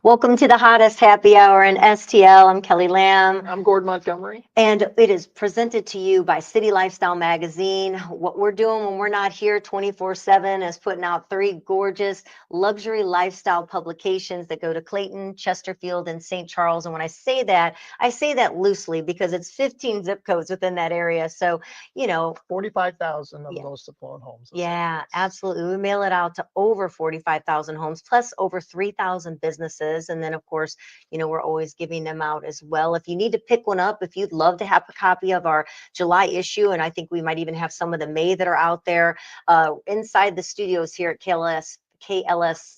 Welcome to the hottest happy hour in STL. I'm Kelly Lamb. I'm Gordon Montgomery. And it is presented to you by City Lifestyle Magazine. What we're doing when we're not here 24/7 is putting out three gorgeous luxury lifestyle publications that go to Clayton, Chesterfield, and St. Charles. And when I say that loosely because it's 15 zip codes within that area. So, 45,000 of yeah. most affluent homes. Yeah, absolutely. We mail it out to over 45,000 homes, plus over 3,000 businesses. And then, of course, we're always giving them out as well. If you need to pick one up, if you'd love to have a copy of our July issue, and I think we might even have some of the May that are out there inside the studios here at KLS. KLIS.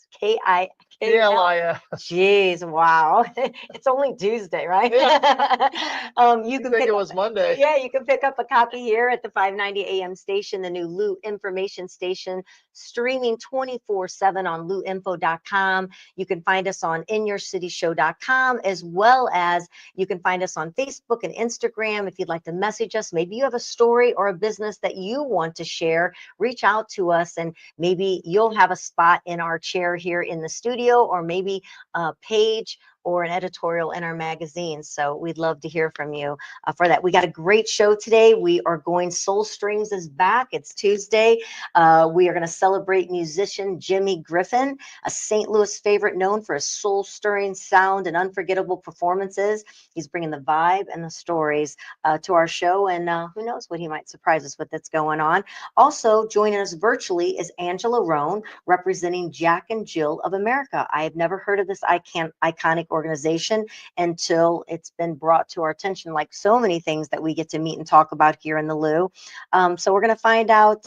Jeez, wow. It's only Tuesday, right? Yeah. You You can think pick it up, was Monday? yeah, you can pick up a copy here at the 590 AM station, the new Lou information station, streaming 24/7 on louinfo.com. You can find us on inyourcityshow.com, as well as you can find us on Facebook and Instagram. If you'd like to message us, maybe you have a story or a business that you want to share, reach out to us, and maybe you'll have a spot in our chair here in the studio, or maybe a page or an editorial in our magazine. So we'd love to hear from you for that. We got a great show today. We are going Soul Strings is back. It's Tuesday. We are going to celebrate musician Jimmy Griffin, a St. Louis favorite known for his soul-stirring sound and unforgettable performances. He's bringing the vibe and the stories to our show, and who knows what he might surprise us with that's going on. Also joining us virtually is Angela Rhone, representing Jack and Jill of America. I have never heard of this iconic organization until it's been brought to our attention, like so many things that we get to meet and talk about here in the Lou. So we're going to find out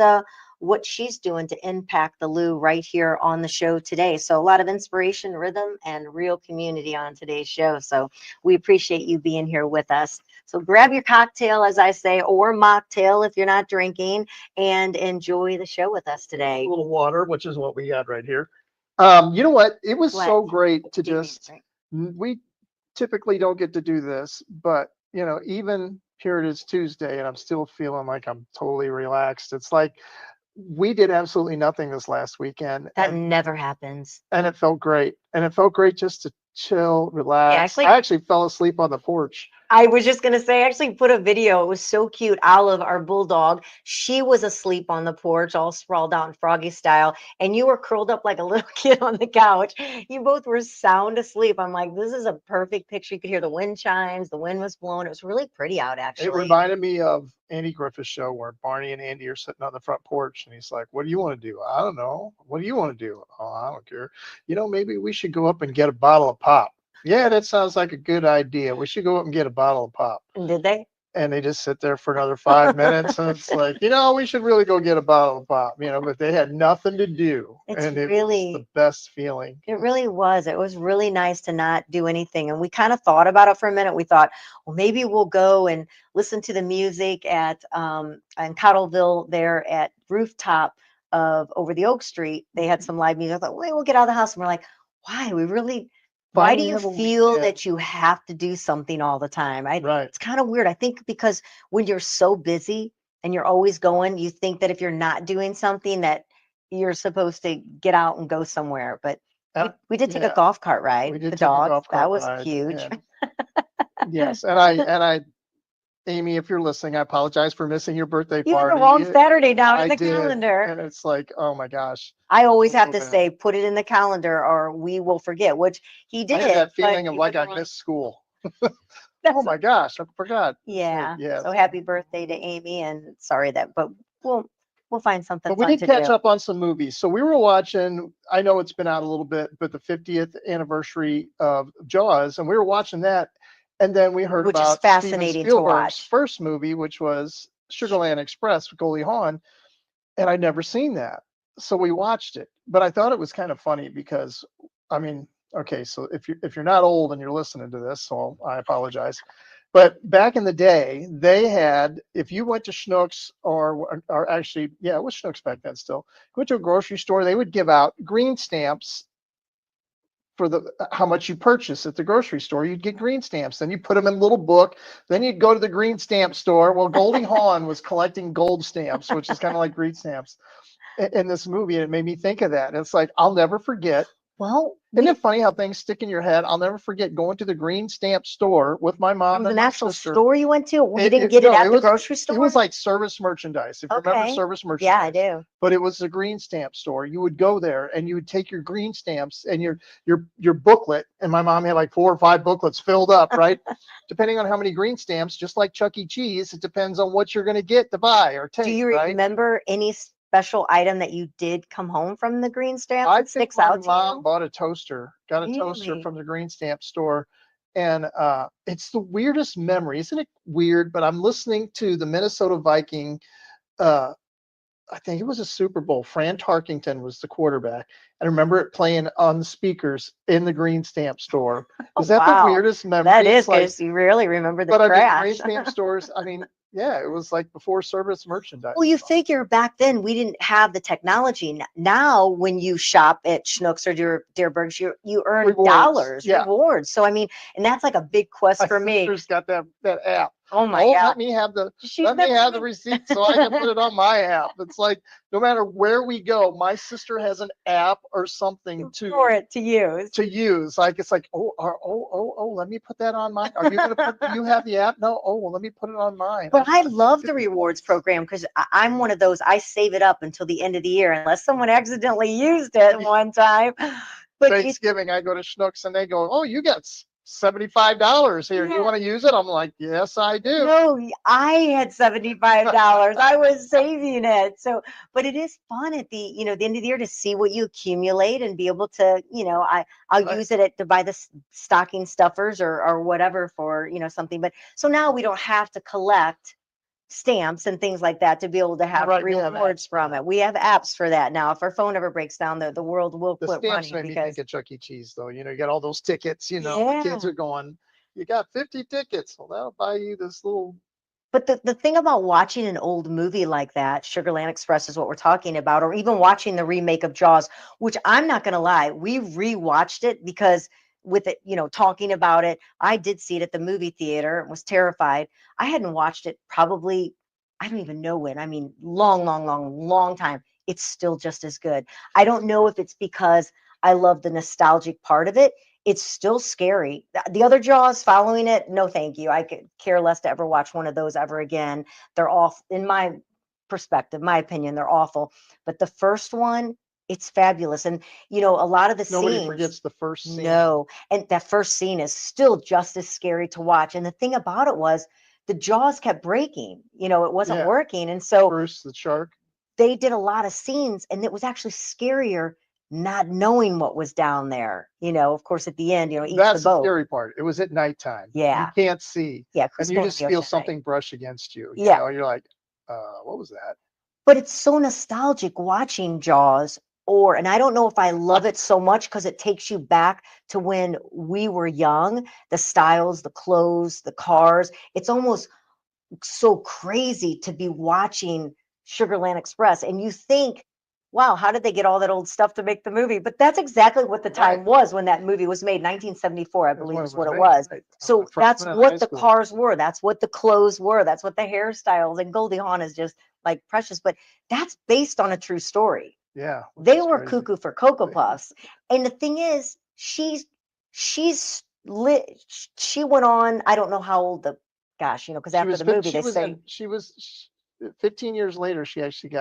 what she's doing to impact the Lou right here on the show today. So a lot of inspiration, rhythm, and real community on today's show. So we appreciate you being here with us. So grab your cocktail, as I say, or mocktail if you're not drinking, and enjoy the show with us today. A little water, which is what we got right here. You know what? It was so great to just, we typically don't get to do this, but, even here it is Tuesday and I'm still feeling like I'm totally relaxed. It's like we did absolutely nothing this last weekend. That never happens. And it felt great. And it felt great just to chill, relax. Yeah, I actually fell asleep on the porch. I was just going to say, I actually put a video. It was so cute. Olive, our bulldog, she was asleep on the porch, all sprawled out in Froggy style. And you were curled up like a little kid on the couch. You both were sound asleep. I'm like, this is a perfect picture. You could hear the wind chimes. The wind was blowing. It was really pretty out, actually. It reminded me of Andy Griffith's show where Barney and Andy are sitting on the front porch and he's like, what do you want to do? I don't know. What do you want to do? Oh, I don't care. Maybe we should go up and get a bottle of pop. Yeah, that sounds like a good idea. We should go up and get a bottle of pop. And did they? And they just sit there for another 5 minutes. And it's like, we should really go get a bottle of pop, but they had nothing to do. It's and it really was the best feeling. It really was. It was really nice to not do anything. And we kind of thought about it for a minute. We thought, well, maybe we'll go and listen to the music at in Cottleville there at Rooftop of over the Oak Street. They had some live music. I thought, wait, we'll get out of the house. And we're like, why do you feel that you have to do something all the time? Right. It's kind of weird. I think because when you're so busy and you're always going, you think that if you're not doing something that you're supposed to get out and go somewhere. But we did take a golf cart ride. We did the take dogs. a golf cart That was ride, huge. Yes. And I Amy, if you're listening, I apologize for missing your birthday party. You have the wrong Saturday now in the did, calendar. And it's like, oh my gosh. I always have to say, put it in the calendar or we will forget, which he did. I had that feeling of like I missed school. Oh my gosh, I forgot. Yeah. So, yes. So happy birthday to Amy, and sorry but we'll find something. But we did catch up on some movies. So we were watching, I know it's been out a little bit, but the 50th anniversary of Jaws, and we were watching that. And then we heard which about is fascinating Steven Spielberg's to watch. first movie, which was Sugarland Express with Goldie Hawn. And I'd never seen that. So we watched it. But I thought it was kind of funny because, okay, so if you're not old and you're listening to this, so I apologize. But back in the day, they had, if you went to Schnucks or actually, yeah, it was Schnucks back then still, went to a grocery store, they would give out green stamps for how much you purchase at the grocery store. You'd get green stamps. Then you put them in a little book. Then you'd go to the green stamp store. Well, Goldie Hawn was collecting gold stamps, which is kind of like green stamps in this movie. And it made me think of that. And it's like, I'll never forget Well, Isn't it funny how things stick in your head? I'll never forget going to the green stamp store with my mom from the and my actual sister. store you went to? Well, you didn't get it No, at the grocery it store? was like service merchandise. If you remember Okay. service Yeah, I merchandise, do. but it was a green stamp store. You would go there and you would take your green stamps and your booklet. And my mom had like 4 or 5 booklets filled up, right? Depending on how many green stamps, just like Chuck E. Cheese, it depends on what you're going to get to buy or Do take, you right? remember any special item that you did come home from the green stamp I that think sticks my out to mom you? bought a toaster, got a toaster Really? from the green stamp store. And it's the weirdest memory. Isn't it weird? But I'm listening to the Minnesota Viking. Uh, I think it was a Super Bowl. Fran Tarkington was the quarterback. I remember it playing on the speakers in the green stamp store. Oh, Is that the wow. weirdest That memory? is It's like, because you really remember the but I mean, green trash. stamp stores, I mean, yeah, it was like before service merchandise. Well, you figure back then we didn't have the technology. Now, when you shop at Schnucks or Deerbergs, you earn Rewards. dollars, Yeah. rewards. So I mean, and that's like a big quest My for me. sister's got that app. Oh my Oh, God. let me have the She's never receipt so I can put it on my app. It's like no matter where we go, my sister has an app or something for it to use. to use. Like it's like, let me put that on mine. Are you gonna put? Do you have the app? No. Oh, well, let me put it on mine. But I I'm love the getting rewards points. program because I'm one of those, I save it up until the end of the year unless someone accidentally used it one time. But it's Thanksgiving, I go to Schnucks and they go, "Oh, you got $75 here. You yeah. want to use it?" I'm like, "Yes, I do." No, I had $75. I was saving it. So, but it is fun at the end of the year to see what you accumulate and be able to, I'll Right. use it to buy the stocking stuffers or whatever for, something. But so now we don't have to collect stamps and things like that to be able to have Right. We have rewards apps from now. it. We have apps for that now. If our phone ever breaks down, the world will The quit stamps running made me think because of Chuck E. Cheese, though. You got all those tickets. The kids yeah. are going, "You got 50 tickets. Well, that'll buy you this little." But the thing about watching an old movie like that, Sugarland Express is what we're talking about, or even watching the remake of Jaws, which I'm not going to lie, we rewatched it because with it, talking about it, I did see it at the movie theater and was terrified. I hadn't watched it probably, I don't even know when. I mean, long, long, long, long time. It's still just as good. I don't know if it's because I love the nostalgic part of it. It's still scary. The other Jaws following it, no, thank you. I could care less to ever watch one of those ever again. They're off, in my perspective, my opinion, they're awful. But the first one, it's fabulous. And, a lot of the Nobody scenes, forgets the first scene. no. And that first scene is still just as scary to watch. And the thing about it was the jaws kept breaking, it wasn't Yeah. working. And so Bruce the shark. they did a lot of scenes and it was actually scarier not knowing what was down there. Of course, at the end, eats the That's the boat. scary part. It was at nighttime. You Yeah. can't see. Yeah. And Who's you going to just the feel ocean at night? something brush against you. Yeah. You're like, what was that? But it's so nostalgic watching Jaws. And I don't know if I love it so much because it takes you back to when we were young, the styles, the clothes, the cars. It's almost so crazy to be watching Sugarland Express and you think, wow, how did they get all that old stuff to make the movie? But that's exactly what the time was when that movie was made. 1974, I That's believe when is what it made, was. right. So that's Freshman in high what the school. cars were. That's what the clothes were. That's what the hairstyles. And Goldie Hawn is just like precious. But that's based on a true story. Yeah. They were Crazy. cuckoo for Cocoa Puffs. And the thing is, she's lit. She went on, I don't know how old because after the movie they say She was 15 years later. She actually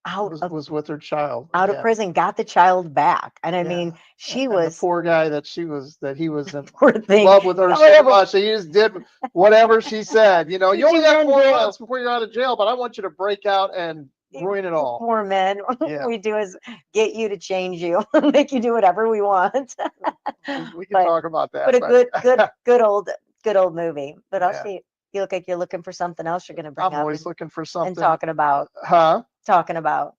out of was with her child out of again. prison, got the child back. And I Yeah. mean, she And the was poor guy that he was in poor thing. love with her so much that he just did whatever she said. You only got 4 months before you're out of jail, but I want you to break out and ruin it all. Poor men. Yeah. What we do is get you to change you, make you do whatever we want. We can talk about that. But a good old movie. But I'll Yeah. see. You look like you're looking for something else you're going to bring I'm up always looking for and something. talking about. Huh? Talking about.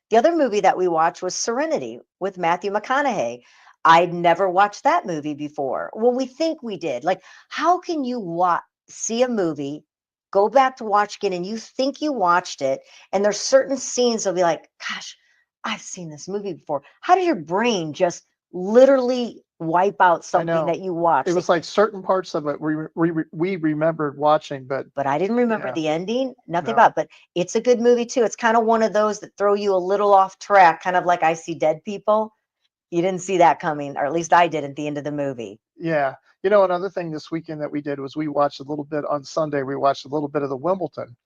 The other movie that we watched was Serenity with Matthew McConaughey. I'd never watched that movie before. Well, we think we did. Like, how can you see a movie, go back to watch again, and you think you watched it, and there's certain scenes that'll be like, gosh, I've seen this movie before. How does your brain just literally wipe out something that you watched? It was like certain parts of it we remembered watching, but I didn't remember the ending, nothing about it, but it's a good movie too. It's kind of one of those that throw you a little off track, kind of like I See Dead People. You didn't see that coming, or at least I did at the end of the movie. Yeah. You know, another thing this weekend that we did was we watched a little bit on Sunday. We watched a little bit of the Wimbledon,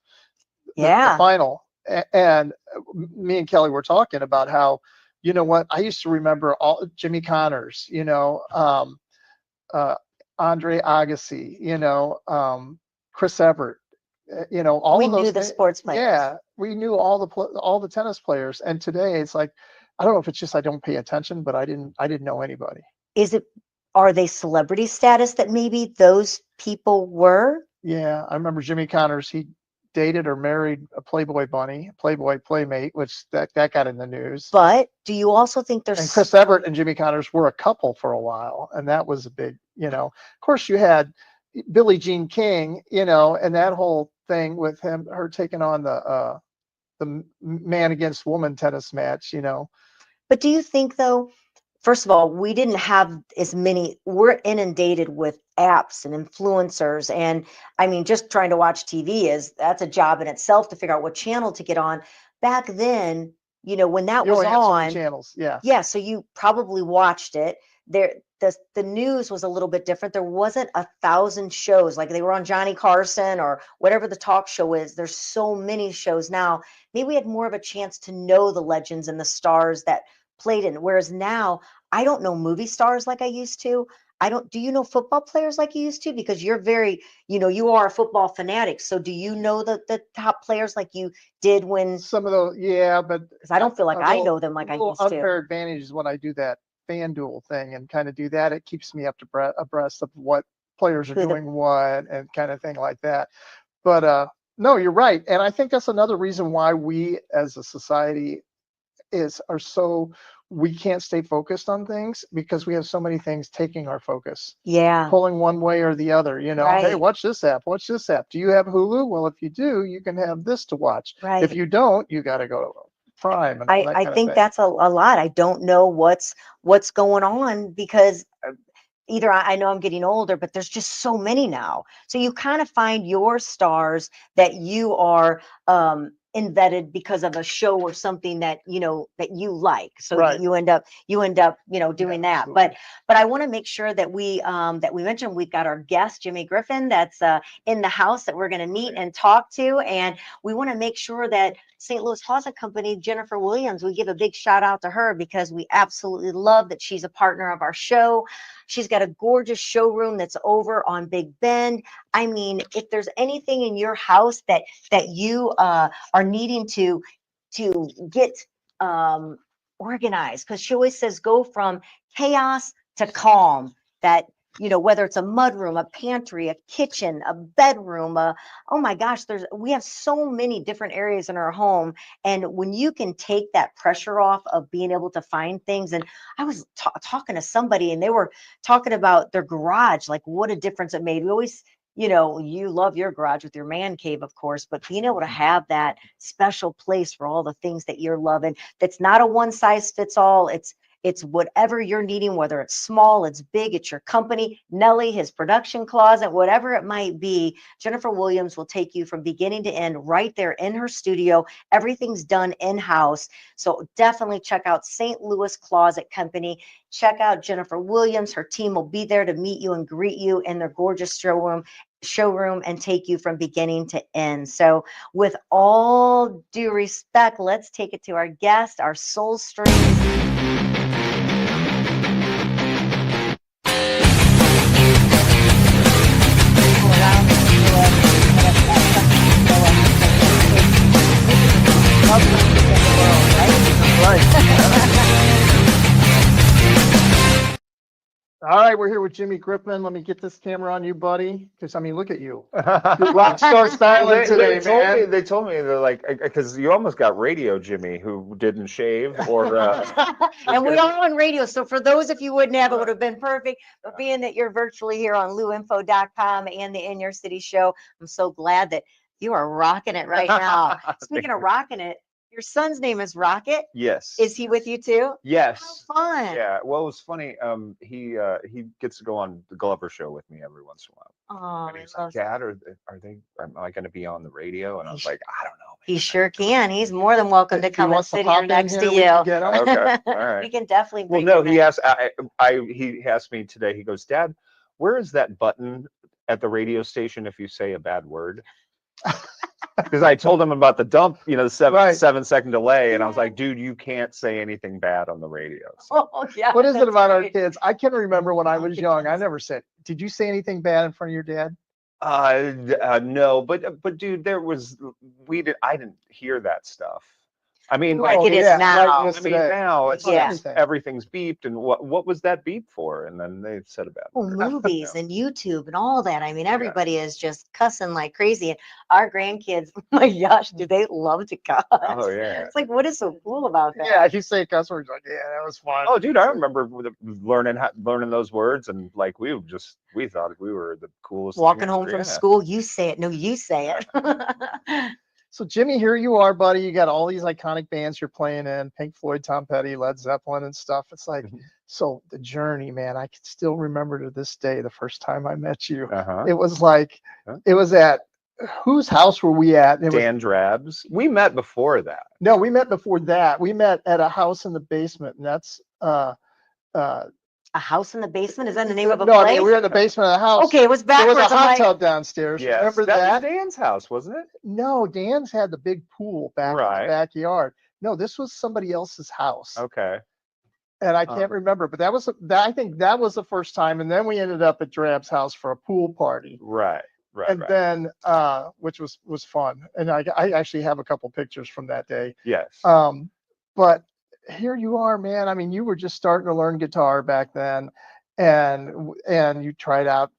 the Yeah. final. And me and Kelly were talking about how, you know what, I used to remember all Jimmy Connors, uh, Andre Agassi, Chris Everett, all We of knew those. the sports players. Yeah, we knew all the tennis players. And today it's like, I don't know if it's just I don't pay attention, but I didn't know anybody. Is it, are they celebrity status that maybe those people were? Yeah, I remember Jimmy Connors. He dated or married a Playboy bunny, a Playboy playmate, which that got in the news. But do you also think And there's, Chris Everett and Jimmy Connors were a couple for a while, and that was a big, Of course, you had Billie Jean King, and that whole thing with her taking on the man against woman tennis match. but do you think though, first of all, we didn't have as many, we're inundated with apps and influencers. And I mean, just trying to watch TV that's a job in itself to figure out what channel to get on. Back then, when that You was only had so many on, channels. Yeah, yeah, so you probably watched it. The news was a little bit different. There wasn't 1,000 shows like they were on Johnny Carson or whatever the talk show is. There's so many shows now. Maybe we had more of a chance to know the legends and the stars that played in. Whereas now, I don't know movie stars like I used to. I don't. Do you know football players like you used to? Because you're very, you are a football fanatic. So do you know the top players like you did when? some of those. Yeah, but Because I don't feel like a I little, know them like I little used to. unfair advantage is when I do that FanDuel thing and kind of do that. It keeps me up to abreast of what players are Who the doing what and kind of thing like that. But no, you're right, and I think that's another reason why we as a society are so we can't stay focused on things because we have so many things taking our focus, Yeah, pulling one way or the other. Hey, right, watch this app. Watch this app. Do you have Hulu? Well, if you do, you can have this to watch. If right. you don't, you got to go to Prime and all that I kind of think thing. that's a lot. I don't know what's going on because either I know I'm getting older, but there's just so many now. So you kind of find your stars that you are embedded because of a show or something that that you like. So Right. you end up Yeah, doing that. absolutely. But I want to make sure that we mentioned we've got our guest Jimmy Griffin that's in the house that we're going to meet and talk to, and we want to make sure that St. Louis Closet Company, Jennifer Williams, we give a big shout out to her because we absolutely love that she's a partner of our show. She's got a gorgeous showroom that's over on Big Bend. I mean, if there's anything in your house that you are needing to get organized, because she always says go from chaos to calm. That whether it's a mudroom, a pantry, a kitchen, a bedroom, oh my gosh, we have so many different areas in our home, and when you can take that pressure off of being able to find things. And I was talking to somebody, and they were talking about their garage, like what a difference it made. We always, you love your garage with your man cave, of course, but being able to have that special place for all the things that you're loving, that's not a one size fits all. It's whatever you're needing, whether it's small, it's big, it's your company, Nelly, his production closet, whatever it might be. Jennifer Williams will take you from beginning to end right there in her studio. Everything's done in-house. So definitely check out St. Louis Closet Company. Check out Jennifer Williams. Her team will be there to meet you and greet you in their gorgeous showroom and take you from beginning to end. So with all due respect, let's take it to our guest, our soul stream. All right, we're here with Jimmy Griffin. Let me get this camera on you, buddy, because I mean, look at you, rock star styling today, man. They told me they're like, because you almost got Radio Jimmy who didn't shave or and we are on radio, so for those if you wouldn't have, it would have been perfect. But being that you're virtually here on luinfo.com and the In Your City show, I'm so glad that you are rocking it right now. Speaking of rocking it, your son's name is Rocket. Yes. Is he with you too? Yes. How fun. Yeah. Well, it was funny. He gets to go on the Glover show with me every once in a while. Oh, And he's like, Dad, am I going to be on the radio? And I was like, I don't know, He sure can. He's more than welcome to If he come and wants to sit pop here in next here, to we can you. get him. Okay, all right. We can definitely Well, bring no, him he in. asked. He asked me today. He goes, Dad, where is that button at the radio station if you say a bad word? Because I told him about the dump, you know, the Right. 7 second delay, and I was like, dude, you can't say anything bad on the radio. So, Oh, yeah, What is it that's about our right. kids? I can remember when I was young. I Yes. never said. Did you say anything bad in front of your dad? no, but dude, I didn't hear that stuff. I mean, Like like, it is Right. now. It is I mean, today. now it's Yeah. just everything's beeped, and what was that beep for? And then they said a bad Well, word. movies and YouTube and all that. I mean, Yeah. everybody is just cussing like crazy. And our grandkids, oh my gosh, do they love to cuss? Oh yeah. It's like, what is so cool about that? Yeah, you say cuss words like, yeah, that was fun. Oh, dude, I remember learning those words, and like we thought we were the coolest. thing Walking ever, home from yeah. school, you say it. No, you say it. So Jimmy, here you are, buddy. You got all these iconic bands you're playing in: Pink Floyd, Tom Petty, Led Zeppelin, and stuff. It's like, Mhm. so the journey, man. I can still remember to this day the first time I met you. Uh-huh. It was like, Huh? it was at whose house were we at? And it was Dan Drabs. We met before that. no, we met before that. We met at a house in the basement, and that's A house in the basement? Is that the name of a no, I place? mean we were in the basement of the house. Okay, it was There was backwards. a I'm hot like, tub downstairs. Yes, Remember that that? was Dan's house, wasn't it? No, Dan's had the big pool back in Right. the backyard. No, this was somebody else's house. Okay. And I can't remember, but I think that was the first time. And then we ended up at Drab's house for a pool party. Right. And then which was fun. And I actually have a couple pictures from that day. Yes. But here you are, man. I mean, you were just starting to learn guitar back then, and you tried out.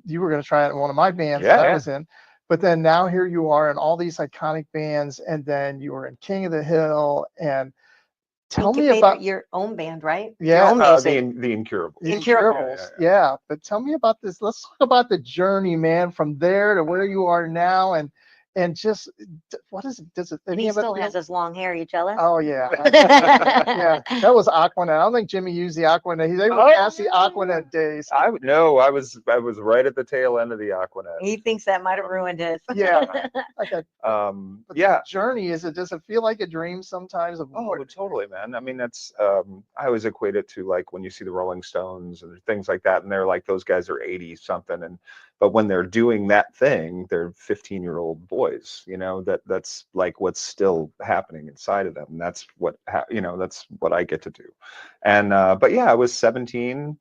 You were going to try out in one of my bands that I was in, but then now here you are in all these iconic bands, and then you were in King of the Hill. And tell me about your own band, right? Yeah. Your own music. the Incurables. the Incurables. Incurables. Yeah, but tell me about this. Let's talk about the journey, man, from there to where you are now, and just what is it? Does it? And Any he of it still feel- has his long hair. You jealous? Oh yeah. Yeah, that was Aquanet. I don't think Jimmy used the Aquanet. They were past the Aquanet days. I was right at the tail end of the Aquanet. He thinks that might have ruined his. Yeah. Okay. But Yeah. the journey does it feel like a dream sometimes? Oh, totally, man. I mean, that's I always equate it to like when you see the Rolling Stones and things like that, and they're like those guys are 80 something, but when they're doing that thing, they're 15-year-old boys. You know, that's like what's still happening inside of them. And that's what that's what I get to do. And but yeah, I was 17.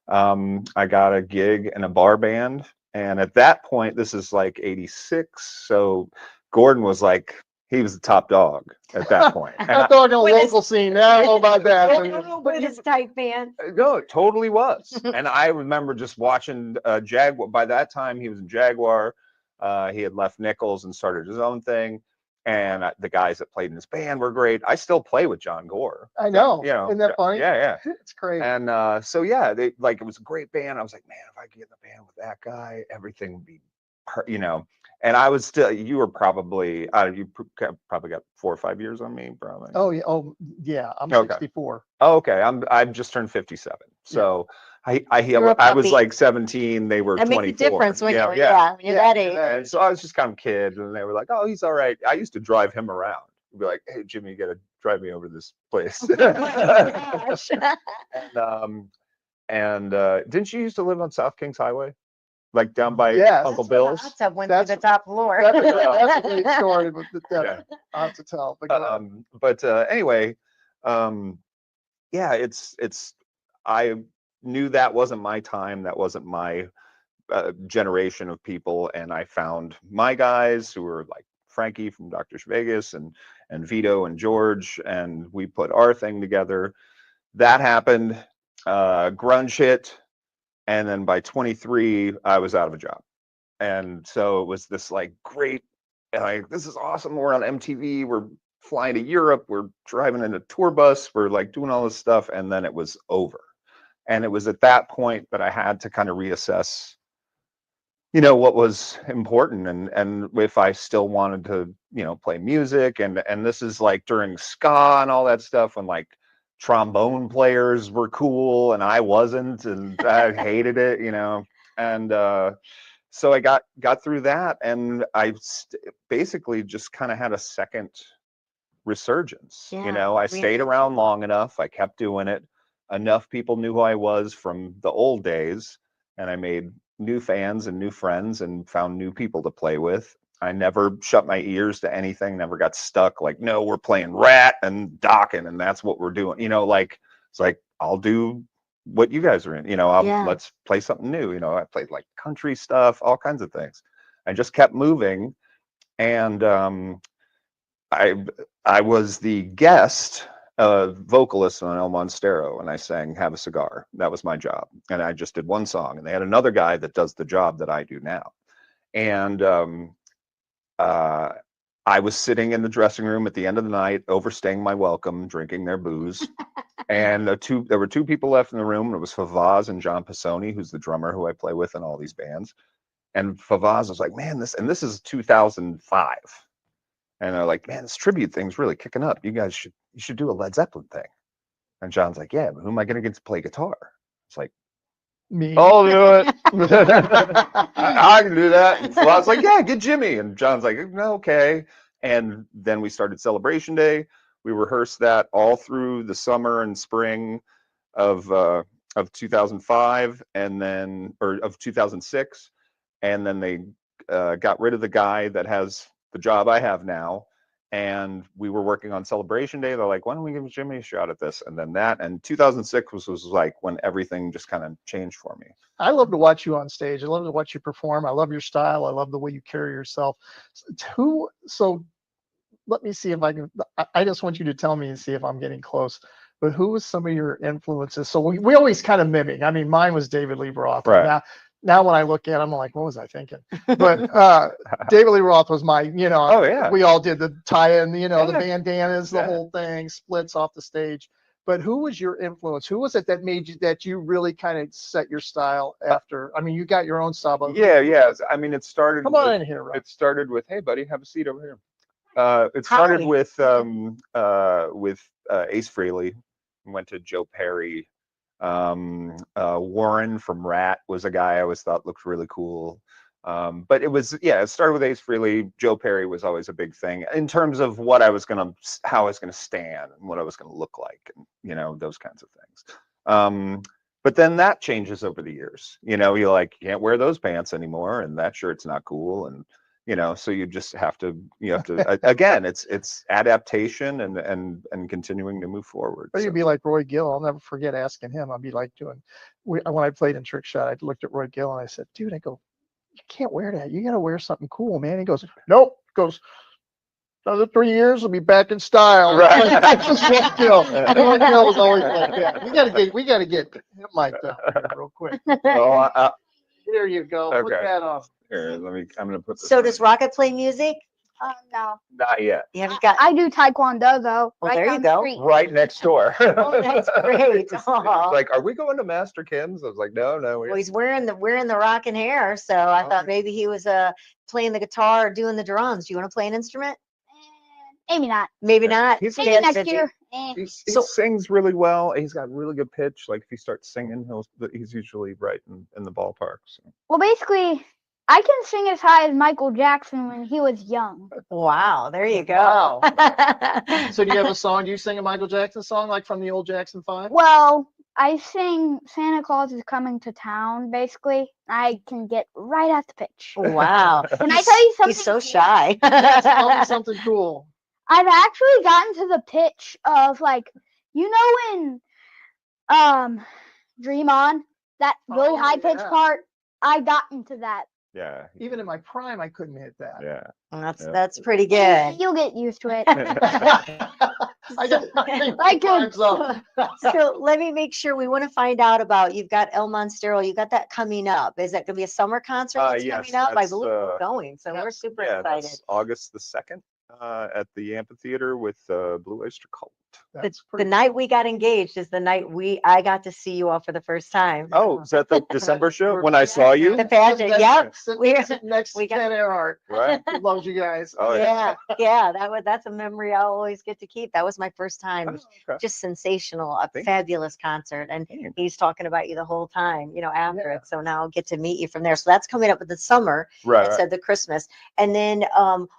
I got a gig in a bar band, and at that point, this is like 86. So Gordon was like, he was the top dog at that point. And I'm talking With his- local scene. I don't know about that. With his tight pants. no, it totally was. And I remember just watching Jaguar. By that time, he was in Jaguar. He had left Nichols and started his own thing. And the guys that played in his band were great. I still play with John Gore. I know. You know, Isn't that funny? Yeah. It's great. And so yeah, it was a great band. I was like, man, if I could get in the band with that guy, everything would be, And I was still. You were probably. Probably got 4 or 5 years on me, probably. Oh yeah. Oh yeah. I'm Okay. 64. Oh, okay. I've just turned 57. So You're a I was puppy. like 17. They were That 24. makes a difference when you're Yeah, that age. And so I was just kind of a kid, and they were like, "Oh, he's all right." I used to drive him around. I'd be like, "Hey, Jimmy, you got to drive me over this place." Gosh. and didn't you used to live on South Kings Highway, like down by Yes. Uncle That's where the Bill's? hot tub went That's- through the top floor. That's a great story, but Yeah. I'll have to tell. But go ahead. But anyway, yeah, it's I knew that wasn't my time, that wasn't my generation of people, and I found my guys who were like Frankie from Dr. Vegas and Vito and George, and we put our thing together. That happened, grunge hit, and then by 23 I was out of a job. And so it was this like great, like, this is awesome, we're on MTV, we're flying to Europe, we're driving in a tour bus, we're like doing all this stuff, and then it was over. And it was at that point that I had to kind of reassess, what was important, and if I still wanted to, play music. And this is like during ska and all that stuff, when like trombone players were cool and I wasn't, and I hated it, and so I got through that, and I basically just kind of had a second resurgence. Yeah, You know, I stayed reinvention. around long enough. I kept doing it. Enough people knew who I was from the old days, and I made new fans and new friends and found new people to play with. I never shut my ears to anything, never got stuck like, no, we're playing Rat and Docking and that's what we're doing. You know, like it's like I'll do what you guys are in, you know, Yeah. let's play something new. You know, I played like country stuff, all kinds of things. I just kept moving, and I I was the guest vocalist on El Monstero, and I sang "Have a Cigar." That was my job, and I just did one song. And they had another guy that does the job that I do now. And uh, I was sitting in the dressing room at the end of the night, overstaying my welcome, drinking their booze. And there were two people left in the room. And it was Favaz and John Pisoni, who's the drummer who I play with in all these bands. And Favaz was like, "Man, this is 2005." And they're like, "Man, this tribute thing's really kicking up. You should do a Led Zeppelin thing." And John's like, "Yeah, but who am I going to get to play guitar?" It's like, Me. "I'll do it. I can do that." So I was like, "Yeah, get Jimmy." And John's like, "No, okay." And then we started Celebration Day. We rehearsed that all through the summer and spring of 2005, and then of 2006, and then they got rid of the guy that has the job I have now, and we were working on Celebration Day. They're like, "Why don't we give Jimmy a shot at this?" And then and 2006 was like when everything just kind of changed for me. I love to watch you on stage. I love to watch you perform. I love your style. I love the way you carry yourself. So let me see if I can. I just want you to tell me and see if I'm getting close. But who was some of your influences? So we always kind of mimic. I mean, mine was David Lee Roth. Right. Now when I look at it, I'm like, what was I thinking? But David Lee Roth was my, Oh yeah. we all did the tie-in, the Yeah. bandanas, the Yeah. whole thing, splits off the stage. But who was your influence? Who was it that you really kind of set your style after? I mean, you got your own style. But Yeah. I mean, it started. Come on in here, Rob. It started with, "Hey, buddy, have a seat over here." It Hi. started with Ace Frehley. Went to Joe Perry. Warren from Rat was a guy I always thought looked really cool. But it started with Ace Frehley. Joe Perry was always a big thing in terms of how I was gonna stand and what I was gonna look like, and those kinds of things. But then that changes over the years. You're like, you can't wear those pants anymore, and that shirt's not cool, and so you just have to again, it's adaptation and continuing to move forward. Or So. you'd be like Roy Gill. I'll never forget asking him. I'd be like when I played in Trick Shot, I looked at Roy Gill and I said, "Dude," I go, "you can't wear that. You got to wear something cool, man." He goes, "Nope." Goes, "Another 3 years, we'll be back in style." Right. That's just Roy Gill. Roy Gill was always like that. We gotta get him mic'd up here real quick. Oh, There you go. Put Okay. that on. here, I'm gonna put this. So on. does Rocket play music? No. Not yet. You haven't got. I do taekwondo though. Well, right there you down the go. street. Right next door. Oh, that's great. It's Aw. like, "Are we going to Master Kim's?" I was like, "No. Well, he's wearing the rocking hair, so I thought Okay. maybe he was playing the guitar or doing the drums. Do you want to play an instrument? Maybe not. Maybe not. He's- Maybe Dad's next busy. year. He So- sings really well. He's got really good pitch. Like if he starts singing, he's usually right in the ballpark. So. Well, basically, I can sing as high as Michael Jackson when he was young. Wow, there you go. Wow. So do you have a song? Do you sing a Michael Jackson song like from the old Jackson 5? Well, I sing Santa Claus is Coming to Town, basically. I can get right at the pitch. Wow. Can I tell you something? He's so shy. Tell me something cool. I've actually gotten to the pitch of when Dream On, that really Oh, high pitch yeah. part, I got into that. Yeah. Even in my prime, I couldn't hit that. Yeah. That's pretty good. You'll get used to it. I got I could. time's up. So let me make sure we want to find out about, you've got El Monstero, you got that coming up. Is that going to be a summer concert that's Yes, coming up? I that's, believe we're going, so we're super Yeah, excited. that's August the 2nd at the amphitheater with Blue Oyster Cult. That's The pretty. night we got engaged is the night I got to see you all for the first time. Oh, is that the December show when I Yeah. saw you? The pageant, yep. We're- Sit next we to got- Ken Earhart. Right. He loves you guys. Oh, Yeah, yeah, that's a memory I'll always get to keep. That was my first time. It was Okay. just sensational, a Thank you. fabulous concert. And Thank you. he's talking about you the whole time, after Yeah. it. So now I'll get to meet you from there. So that's coming up with the summer Right. instead of the Christmas. And then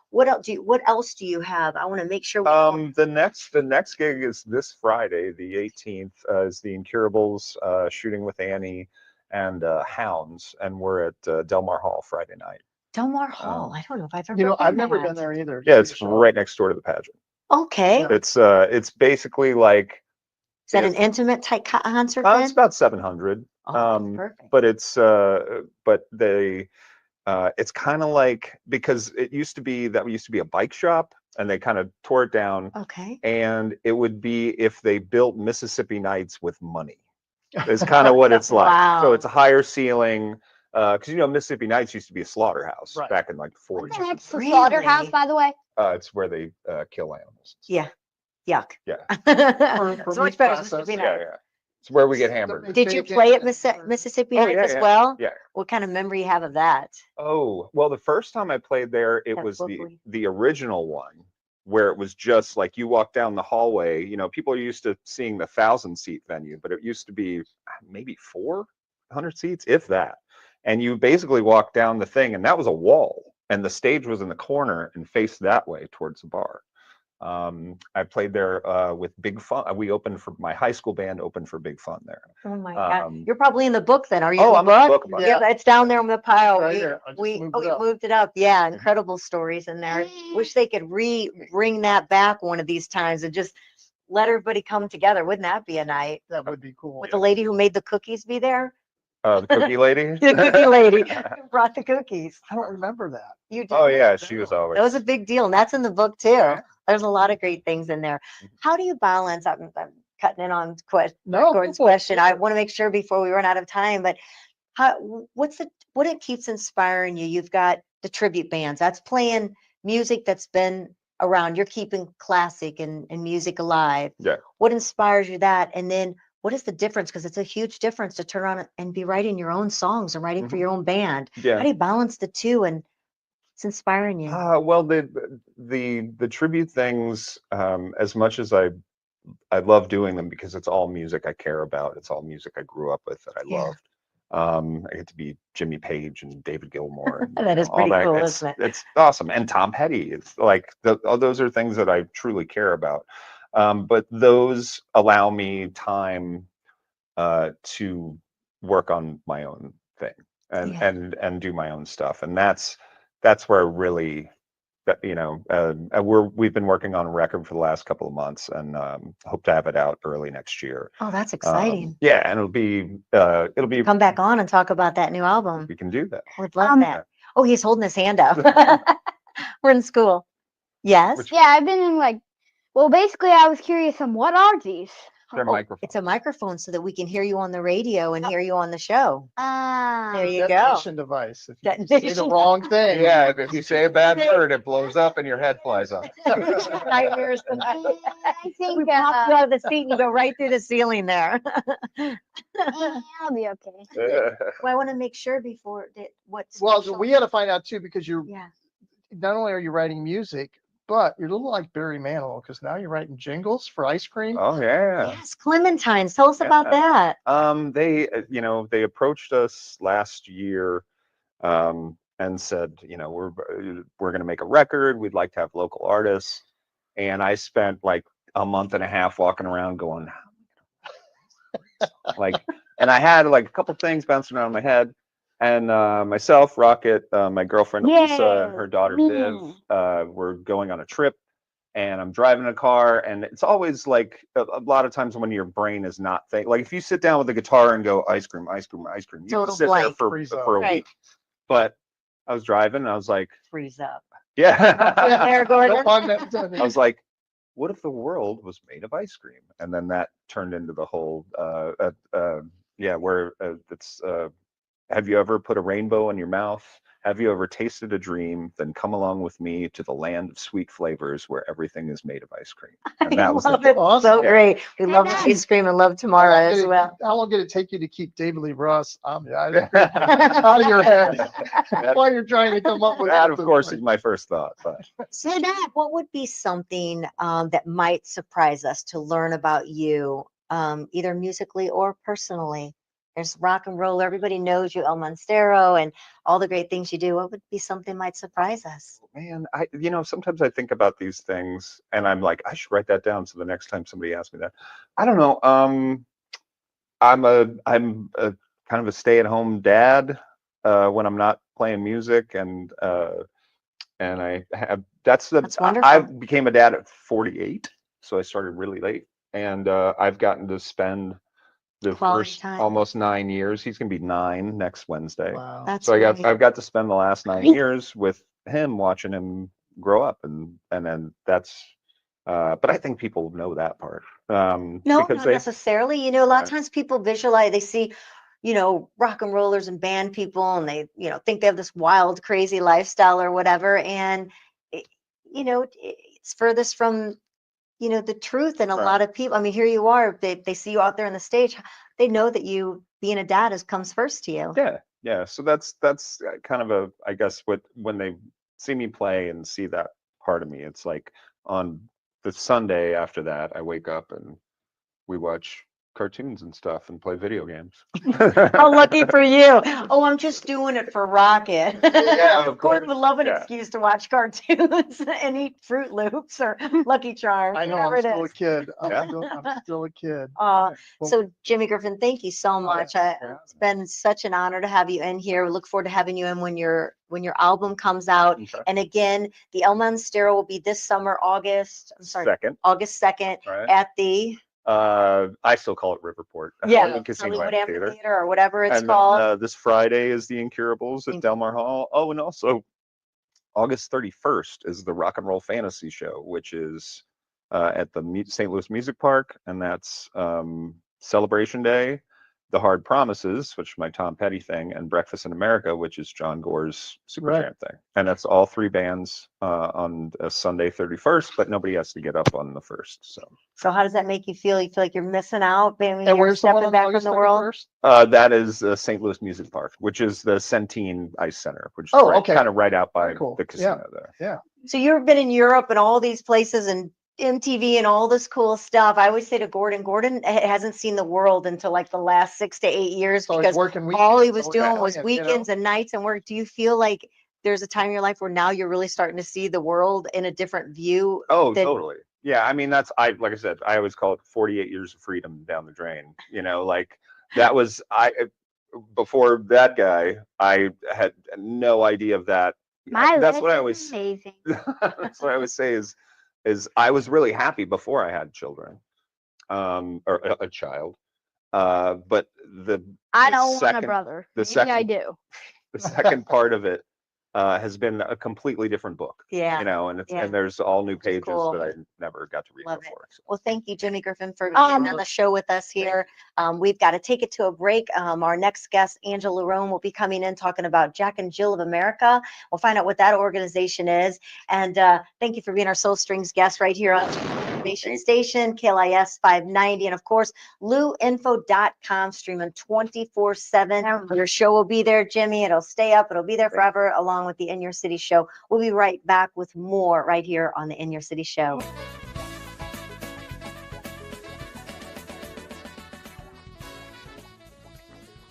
what else do you have? I want to make sure The next gig is this Friday, the 18th, is the Incurables, Shooting with Annie, and Hounds, and we're at Delmar Hall Friday night. Delmar Hall. I don't know if I've ever I've been never that. been there either. Yeah, it's right next door to the pageant. Okay. Yeah. It's basically like Is that an if- intimate type concert it's then? about 700. Oh, perfect. But it's kind of like, because it used to be a bike shop, and they kind of tore it down, Okay. and it would be if they built Mississippi Nights with money. Is kind of what it's like. So Wow. it's a higher ceiling, because Mississippi Nights used to be a slaughterhouse Right. back in like the What 40s. the heck's the Really? slaughterhouse, by the way? It's where they kill animals. Yeah. Yuck. Yeah. So much meat better. processing. Mississippi Yeah, Nights. yeah. It's where we get The hamburgers. Did you bacon play at and- Mississippi Oh, Nights yeah, as yeah. well? Yeah. What kind of memory you have of that? Oh, well, the first time I played there, it That was book the we- the original one, where it was just like you walk down the hallway. People are used to seeing the 1,000-seat venue, but it used to be maybe 400 seats, if that. And you basically walk down the thing, and that was a wall, and the stage was in the corner and faced that way towards the bar. I played there with Big Fun. My high school band opened for Big Fun there. Oh my God. Um, You're probably in the book then. Are you Oh, in I'm the in the book? book about Yeah, it's down there on the pile. Right there. I just moved it You up. moved it up. Yeah, incredible stories in there. Wish they could bring that back one of these times and just let everybody come together. Wouldn't that be a night? That would be cool. Would the lady who made the cookies be there? The cookie lady. The cookie lady who brought the cookies. I don't remember that. You did. Oh yeah, she was always. That was a big deal, and that's in the book too. Yeah. There's a lot of great things in there. Mhm. How do you balance? I'm cutting in on No, Gordon's go for it, question. go I for it. want to make sure before we run out of time, but what it keeps inspiring you? You've got the tribute bands. That's playing music that's been around. You're keeping classic and music alive. Yeah. What inspires you that? And then what is the difference? Because it's a huge difference to turn around and be writing your own songs and writing for Mhm. your own band. How Yeah. do you balance the two and it's inspiring you? Well, the tribute things, as much as I love doing them because it's all music I care about. It's all music I grew up with that I Yeah. loved. I get to be Jimmy Page and David Gilmour. And, That is all pretty cool, It's, isn't it? it's awesome. And Tom Petty. It's like all those are things that I truly care about. But those allow me time to work on my own thing and Yeah. and do my own stuff. And that's where really we've been working on a record for the last couple of months, and hope to have it out early next year. Oh, that's exciting. Yeah, and it'll be Come back on and talk about that new album. we can do that. Would love Um, that. Oh, he's holding his hand up. We're in school. Yes. Which- Yeah, I've been in well, basically, I was curious on what are these? Their Oh, microphone. it's a microphone so that we can hear you on the radio and hear you on the show. There you go. Detonation device. If you say the Detonation. wrong thing. Yeah, if you say a bad word, it blows up and your head flies off. Nightmares tonight. I We think pop you out of the seat and you go right through the ceiling there. I'll be okay. Well, I want to make sure before that what's Well, we had to find out too, because yeah. not only are you writing music, but you're a little like Barry Manilow, because now you're writing jingles for ice cream. Oh yeah. Yes, Clementines. Tell us about that. They approached us last year, and said, we're going to make a record. We'd like to have local artists. And I spent like a month and a half walking around going, and I had like a couple things bouncing around my head. And myself, Rocket, my girlfriend Lisa, and her daughter Viv, we're going on a trip. And I'm driving a car, and it's always like a lot of times when your brain is not thinking. Like if you sit down with a guitar and go ice cream, ice cream, ice cream, you Total can sit blank. there Freeze for a up. Right. week. But I was driving, and I was like, Freeze up. yeah. There, Gordon. No pun intended. I was like, what if the world was made of ice cream? And then that turned into the whole, where it's, have you ever put a rainbow in your mouth Have you ever tasted a dream? Then come along with me to the land of sweet flavors where everything is made of ice cream. And I that was love it. it. Awesome. So Yeah. great. We Hey, love Dad. ice cream and love tomorrow as well. How long did it take you to keep David Lee Ross out of your head while you're trying to come up with That, of something course, funny? is my first thought. But So Dad, what would be something that might surprise us to learn about you, either musically or personally? There's rock and roll. Everybody knows you, El Monstero, and all the great things you do. What would be something might surprise us? man, sometimes I think about these things and I'm like, I should write that down so the next time somebody asks me that. I don't know. I'm a kind of a stay-at-home dad when I'm not playing music, and I have That's I wonderful. became a dad at 48, so I started really late, and I've gotten to spend the Quality first time. almost 9 years. He's gonna be 9 next Wednesday. Wow. That's So great. I've got to spend the last 9 years with him, watching him grow up, and then that's. But I think people know that part No, because not they. necessarily. You know, a lot of Right. times people visualize, they see, rock and rollers and band people, and they, think they have this wild, crazy lifestyle or whatever. And, it, it's furthest from, the truth. And a Right. lot of people, I mean, here you are, they see you out there on the stage. They know that you being a dad comes first to you. Yeah. So that's kind of I guess when they see me play and see that part of me, it's like on the Sunday after that, I wake up and we watch cartoons and stuff and play video games. How lucky for you. Oh, I'm just doing it for Rocket. Yeah, of Gordon would love an Yeah. excuse to watch cartoons and eat Fruit Loops or Lucky Charms. I know, whatever I'm it still a is. kid. Yeah. I'm still a kid. Uh, Well, so Jimmy Griffin, thank you so much. yeah. It's been such an honor to have you in here. We look forward to having you in when your album comes out. Okay. And again, the El Monstero will be this summer, August 2nd Right. at the I still call it Riverport. Casino Hollywood Amphitheater. Amphitheater or whatever it's And called. then, this Friday is the Incurables at Del Mar Hall. Oh, and also August 31st is the Rock and Roll Fantasy Show, which is at the St. Louis Music Park, and that's Celebration Day, The Hard Promises, which is my Tom Petty thing, and Breakfast in America, which is John Gore's Supertramp thing. And that's all three bands on a Sunday 31st, but nobody has to get up on the 1st. So how does that make you feel? You feel like you're missing out? I mean, And you're where's the one stepping on back from August the world? 31st? That is St. Louis Music Park, which is the Centene Ice Center, which is Okay. kind of right out by Very cool. the casino there. Yeah. So you've been in Europe and all these places and MTV and all this cool stuff. I always say to Gordon hasn't seen the world until like the last 6 to 8 years So he's because working all he weekends, was so doing was brilliant, you know? weekends and nights and work. Do you feel like there's a time in your life where now you're really starting to see the world in a different view? Oh, that- totally. Yeah, I mean like I said, I always call it 48 years of freedom down the drain. Like that was before that guy, I had no idea of that. My That's life what I is always amazing. that's what I always say is I was really happy before I had children, or a child. But I don't want a second brother. the Maybe I second do. the second part of it has been a completely different book. Yeah. And there's all new Which is pages cool. that I never got to read Love it. before. So. Well, thank you, Jimmy Griffin, for being on the show with us here. We've got to take it to a break. Our next guest, Angela Rhone, will be coming in talking about Jack and Jill of America. We'll find out what that organization is. And thank you for being our Soul Strings guest right here on Information Station, KLIS 590. And of course, luinfo.com, streaming 24/7. Your show will be there, Jimmy. It'll stay up. It'll be there forever, along with the In Your City show. We'll be right back with more right here on the In Your City show.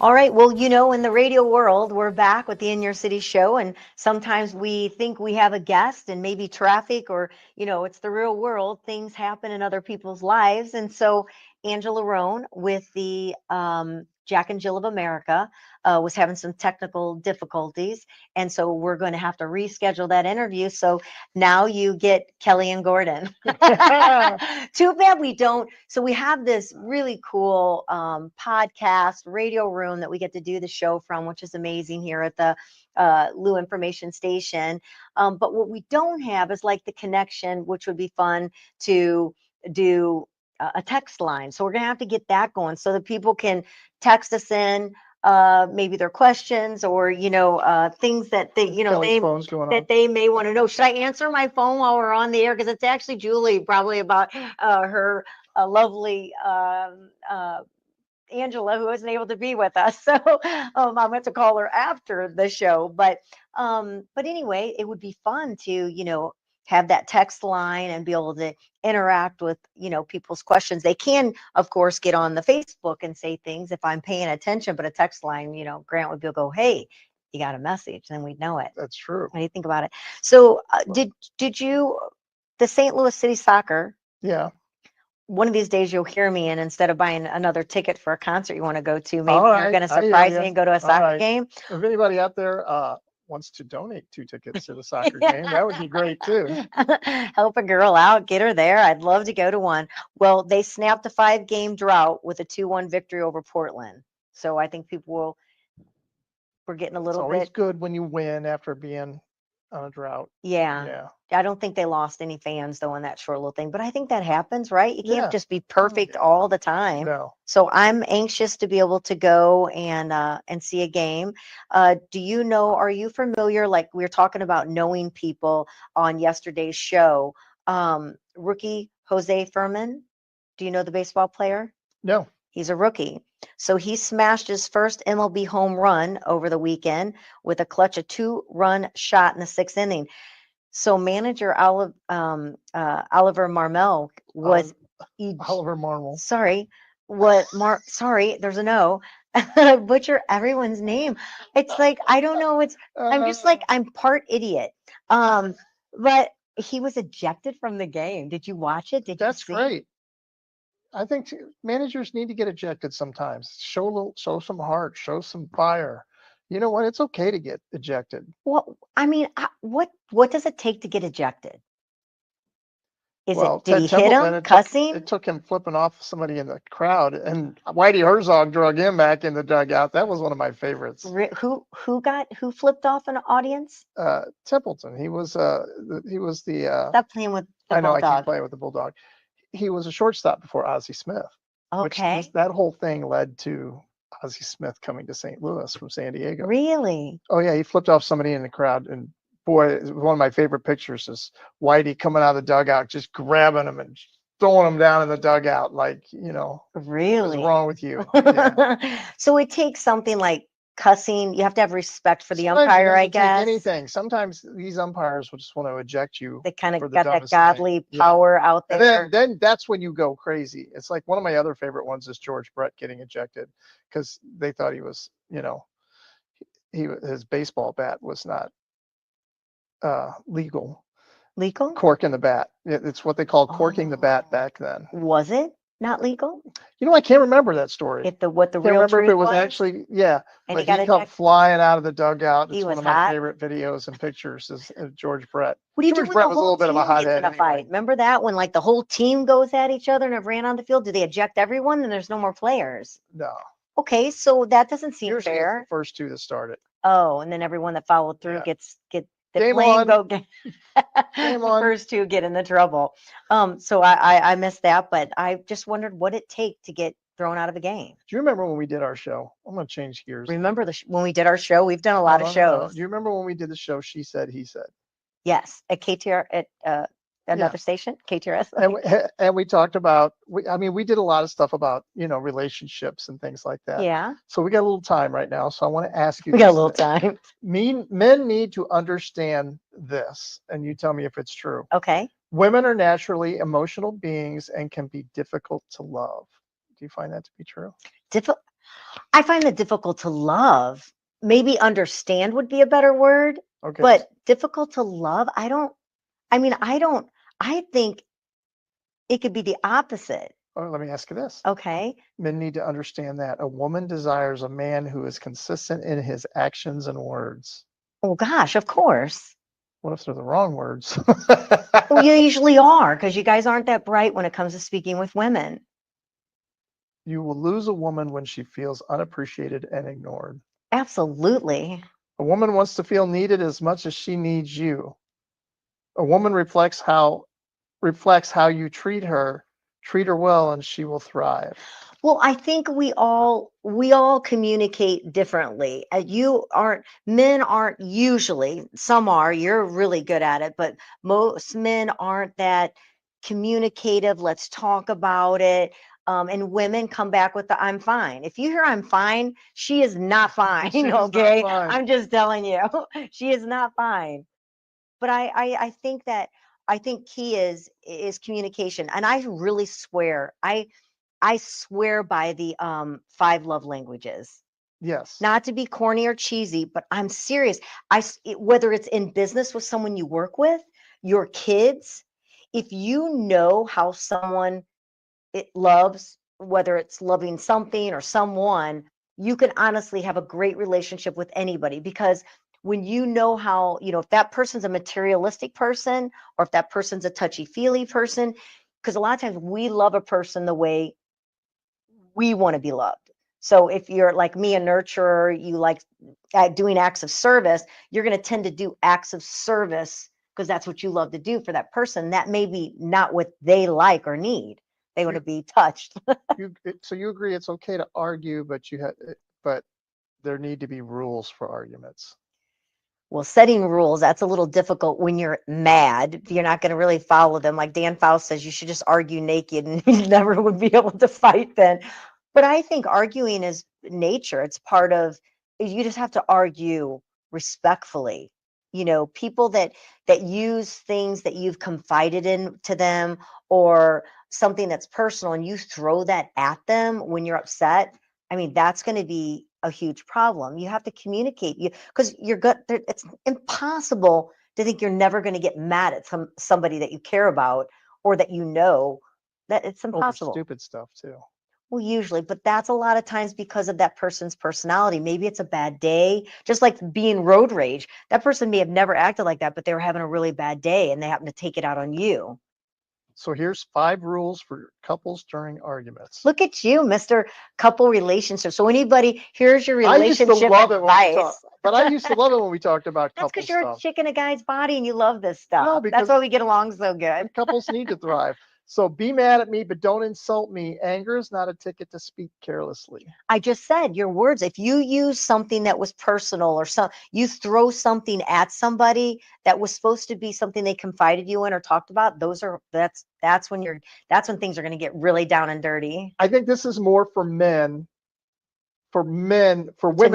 All right. Well, in the radio world, we're back with the In Your City show. And sometimes we think we have a guest and maybe traffic or, it's the real world. Things happen in other people's lives. And so Angela Rhone with the Jack and Jill of America was having some technical difficulties. And so we're going to have to reschedule that interview. So now you get Kelly and Gordon. Too bad we don't. So we have this really cool podcast radio room that we get to do the show from, which is amazing here at the Lou Information Station. But what we don't have is like the connection, which would be fun to do a text line. So we're going to have to get that going so that people can text us in maybe their questions or, things that they, Kelly's phone's going on. that they may want to know. Should I answer my phone while we're on the air? Because it's actually Julie, probably about her lovely Angela, who wasn't able to be with us. So I meant to call her after the show. But anyway, it would be fun to, have that text line and be able to interact with, people's questions. They can, of course, get on the Facebook and say things if I'm paying attention, but a text line, Grant would be able to go, hey, you got a message, then we'd know it. That's true. What do you think about it? So did you, the St. Louis City Soccer, Yeah. one of these days you'll hear me, and instead of buying another ticket for a concert you want to go to, maybe All you're right, going to I hear surprise ya. me and go to a All soccer right. game. If anybody out there wants to donate 2 tickets to the soccer game, that would be great too. Help a girl out, get her there. I'd love to go to one. Well, they snapped a 5-game drought with a 2-1 victory over Portland. So I think we're getting a It's little always bit. good when you win after being on a drought. Yeah. Yeah. I don't think they lost any fans though in that short little thing, but I think that happens, right? You can't Yeah. just be perfect all the time. No. So I'm anxious to be able to go and see a game. Are you familiar, like we were talking about knowing people on yesterday's show, rookie Jose Furman? Do you know the baseball player? No. He's a rookie. So he smashed his first MLB home run over the weekend with a clutch, a 2-run shot in the 6th inning. So manager Oliver Marmel was Oliver Marmel. sorry, sorry, there's a no. Butcher everyone's name. It's like I don't know. I'm just like I'm part idiot. But he was ejected from the game. Did you watch it? Did you That's see? great. I think managers need to get ejected sometimes. Show some heart, show some fire. You know what? It's okay to get ejected. Well, I mean, what does it take to get ejected? Did Ted he hit Templeton, him, cussing? it took him flipping off somebody in the crowd, and Whitey Herzog drug him back in the dugout. That was one of my favorites. Who flipped off an audience? Templeton. He was the Stop playing with the I know I keep bulldog. playing with the Bulldog. He was a shortstop before Ozzie Smith. Okay. That whole thing led to Ozzie Smith coming to St. Louis from San Diego. Really? Oh yeah, he flipped off somebody in the crowd, and boy, one of my favorite pictures is Whitey coming out of the dugout, just grabbing him and throwing him down in the dugout, like, Really? what's wrong with you? Yeah. So it takes something like cussing. You have to have respect for the Sometimes it umpire, I doesn't take guess. anything. Sometimes these umpires will just want to eject you. They kind for of the got that dumbest thing. godly Yeah. power out And there. then that's when you go crazy. It's like one of my other favorite ones is George Brett getting ejected because they thought he was, his baseball bat was not legal. Legal? Corking the bat. It's what they called corking the bat back then. Was it not legal? I can't remember that story. What the Can't real remember if truth it was was? actually, yeah. And But he got he come ejected? flying out of the dugout. He It's one was of my hot? favorite videos and pictures is George Brett. What do you do George when Brett the was a whole little bit of a team gets hothead in a anyway. fight? Remember that when like the whole team goes at each other and have ran on the field? Do they eject everyone and there's no more players? No. Okay, so that doesn't seem Usually it's fair. the first two that started. Oh, and then everyone that followed through Yeah. get the Game blame on. go Game the on. first two get in the trouble. So I missed that, but I just wondered what it take to get thrown out of a game. Do you remember when we did our show? I'm going to change gears. Remember when we did our show? We've done a lot of shows. Do you remember when we did the show? She said, he said. Yes, at KTR at another station, KTRS. And we talked about. We did a lot of stuff about relationships and things like that. Yeah, So we got a little time right now. So I want to ask you. we got a this little thing. time. Men need to understand this, and you tell me if it's true. Okay. Women are naturally emotional beings and can be difficult to love. Do you find that to be true? I find it difficult to love. Maybe understand would be a better word. Okay. But difficult to love, I think it could be the opposite. Let me ask you this. Okay. Men need to understand that a woman desires a man who is consistent in his actions and words. Oh gosh, of course. What if they're the wrong words? Well, you usually are because you guys aren't that bright when it comes to speaking with women. You will lose a woman when she feels unappreciated and ignored. Absolutely. A woman wants to feel needed as much as she needs you. A woman reflects how you treat her well, and she will thrive. Well, I think we all communicate differently. Men aren't usually, some are, you're really good at it, but most men aren't that communicative. Let's talk about it. And women come back with the I'm fine. If you hear I'm fine, she is not fine. She is not Okay. fine. I'm just telling you, she is not fine. But I think that I think key is communication. And I really swear, I swear by the 5 love languages. Yes. Not to be corny or cheesy, but I'm serious. Whether it's in business with someone you work with, your kids, if you know how someone it loves, whether it's loving something or someone, you can honestly have a great relationship with anybody because when you know how, if that person's a materialistic person or if that person's a touchy-feely person, because a lot of times we love a person the way we want to be loved. So if you're like me, a nurturer, you like doing acts of service, you're going to tend to do acts of service because that's what you love to do for that person. That may be not what they like or need. They want to be touched. So you agree it's okay to argue, but there need to be rules for arguments. Well, setting rules, that's a little difficult when you're mad. You're not going to really follow them. Like Dan Faust says, you should just argue naked and you never would be able to fight then. But I think arguing is nature. It's part of, you just have to argue respectfully. People that use things that you've confided in to them or something that's personal and you throw that at them when you're upset. I mean, that's going to be a huge problem. You have to communicate because it's impossible to think you're never going to get mad at somebody that you care about or that that it's Over impossible. stupid stuff too. Well, usually, but that's a lot of times because of that person's personality. Maybe it's a bad day, just like being road rage. That person may have never acted like that, but they were having a really bad day and they happen to take it out on you. So here's 5 rules for couples during arguments. Look at you, Mr. Couple Relationship. So anybody, here's your I used to relationship love it when we advice. talked, but I used to love it when we talked about That's couple because you're a stuff. chick in a guy's body and you love this stuff. No, That's because why we get along so good. couples need to thrive. So be mad at me, but don't insult me. Anger is not a ticket to speak carelessly. I just said your words. If you use something that was personal or you throw something at somebody that was supposed to be something they confided you in or talked about, that's when things are going to get really down and dirty. I think this is more for men, for women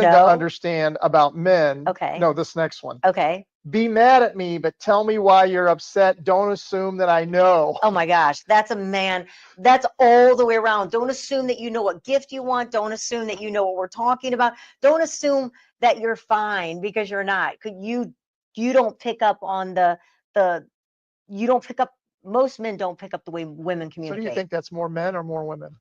to know? understand about men. Okay. No, this next one. Okay. Be mad at me, but tell me why you're upset. Don't assume that I know. Oh my gosh, that's a man. That's all the way around. Don't assume that you know what gift you want. Don't assume that you know what we're talking about. Don't assume that you're fine because you're not. You don't pick up on you don't pick up. Most men don't pick up the way women So communicate. do you think that's more men or more women?